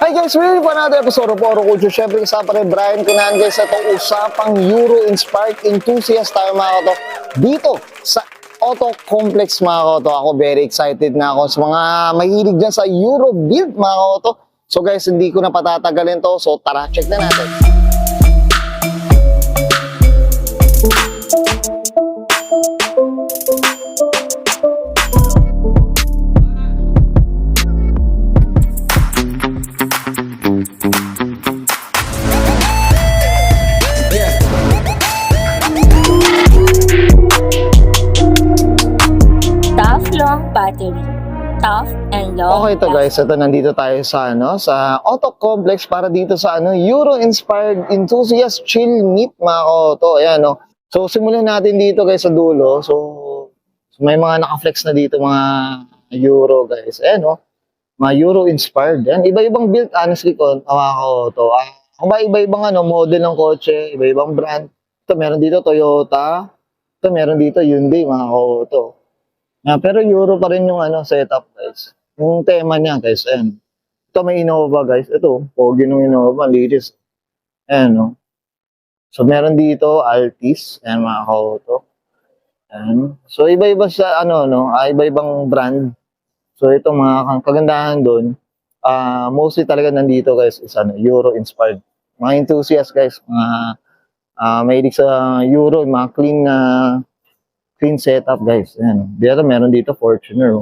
Hi guys, we're for another episode of Oro Culture. Siyempre kasama pa rin Brian Kunan guys sa itong usapang Euro-inspired enthusiast tayo mga koto dito sa Auto Complex mga koto. Ako very excited na ako sa mga mahilig dyan sa Euro build mga koto. So guys, hindi ko na patatagalin to. So tara, check na natin. Battery. Tough and long. Okay to guys, ito nandito tayo sa sa Auto Complex para dito sa Euro-inspired enthusiast chill meet mga koto. Ayan So simulan natin dito guys sa dulo. So may mga naka-flex na dito mga Euro guys. Ayan mga Euro-inspired. Ayan, iba-ibang build honestly ko mga koto. Iba-ibang model ng kotse, iba-ibang brand. Ito meron dito Toyota. Ito meron dito Hyundai mga koto. Pero Euro pa rin yung setup guys. Yung tema niya guys, ayan. Ito may Innova guys. Ito, pogi ng Innova, litis. Ayan So meron dito Altis, ayan mga kauto. Ayan. So iba-iba sa iba-ibang brand. So ito mga kagandahan doon, mostly talaga nandito guys is Euro inspired. Mga enthusiast guys, mga mahilig sa Euro, mga clean setup guys. Ayan. Dito meron dito Fortuner.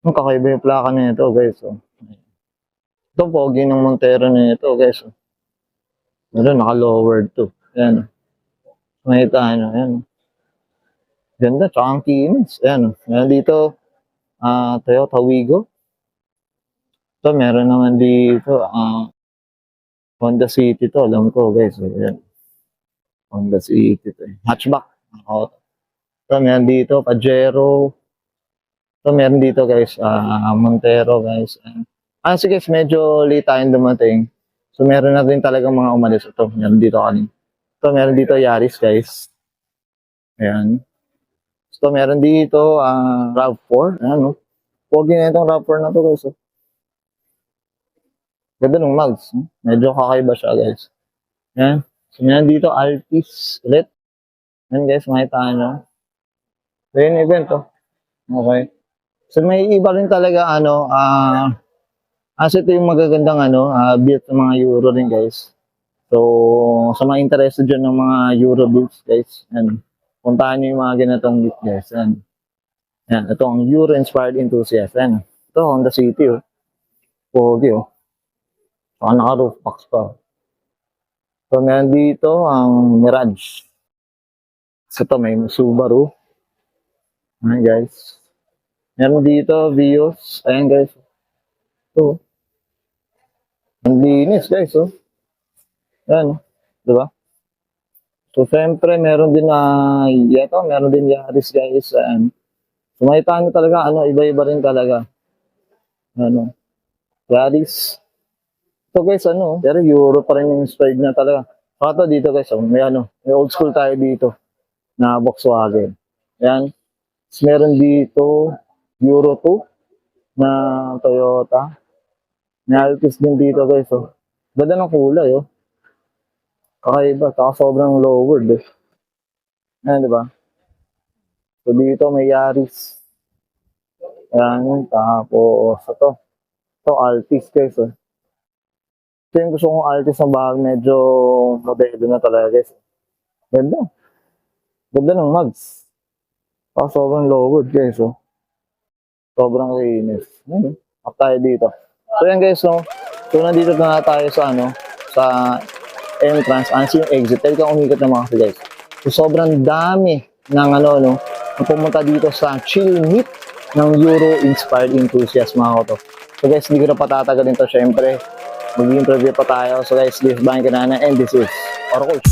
Ang kakaiba yung plaka na ito guys. Ito pogi ng Montero na ito guys. Meron naka-lowered to. Ayan. Makita ayan. Ganda, tsaka ang kinis. Ayan. Meron dito Toyota Wigo. Ito meron naman dito Honda City to. Alam ko guys. Ayan. Honda City to. Hatchback. Ito meron dito, Pajero. Ito meron dito guys, Montero guys. Sige guys, medyo late tayong dumating. So meron na rin talagang mga umalis. Ito, meron dito kanina. Ito meron dito Yaris guys. Ayan. Ito meron dito RAV4. Ayan Pogi na itong RAV4 na to guys. Ganda ng mags. Medyo kakaiba siya guys. Ayan. So meron dito Altis ulit. Ayan guys, makita nyo. So yun event Okay. So may iba rin talaga ito yung magagandang build ng mga Euro rin guys. So sa mga interested dyan ng mga Euro builds guys, puntahan nyo yung mga ganitong build guys. Ito ang Euro inspired enthusiast. Ito Honda City Pogi Saka naka roof box pa. So meron dito ang Mirage. So ito may Subaru. Ayan guys. Meron dito Vios. Ayan guys. Ito. Ang linis guys Ayan diba? So siyempre meron din meron din Yaris guys. Ayan. So makita nyo talaga iba-iba rin talaga. Yaris. So guys pero Euro pa rin yung inspired na talaga. Saka dito guys may may old school tayo dito na Volkswagen. Ayan. Meron dito Euro 2 na Toyota. May Altis din dito guys Ganda ng kulay Kakaiba, sobrang lowered Ayan diba? So dito may Yaris. Ayan, tapos ito Altis guys Ito yung gusto kong Altis na bahag, medyo modelo na talaga guys. Ganda ng mags. Sobrang lowered guys Sobrang linis. Up tayo dito. So yan guys So nandito na tayo sa sa entrance. Yung exit. Tayo kang umikot ng mga kasi guys. So sobrang dami ng pumunta dito sa chill meet ng Euro inspired enthusiast mga koto. So guys, hindi ko na patatagalin to syempre. Mag-interview pa tayo. So guys, this is Brian Canana and this is Oro Culture.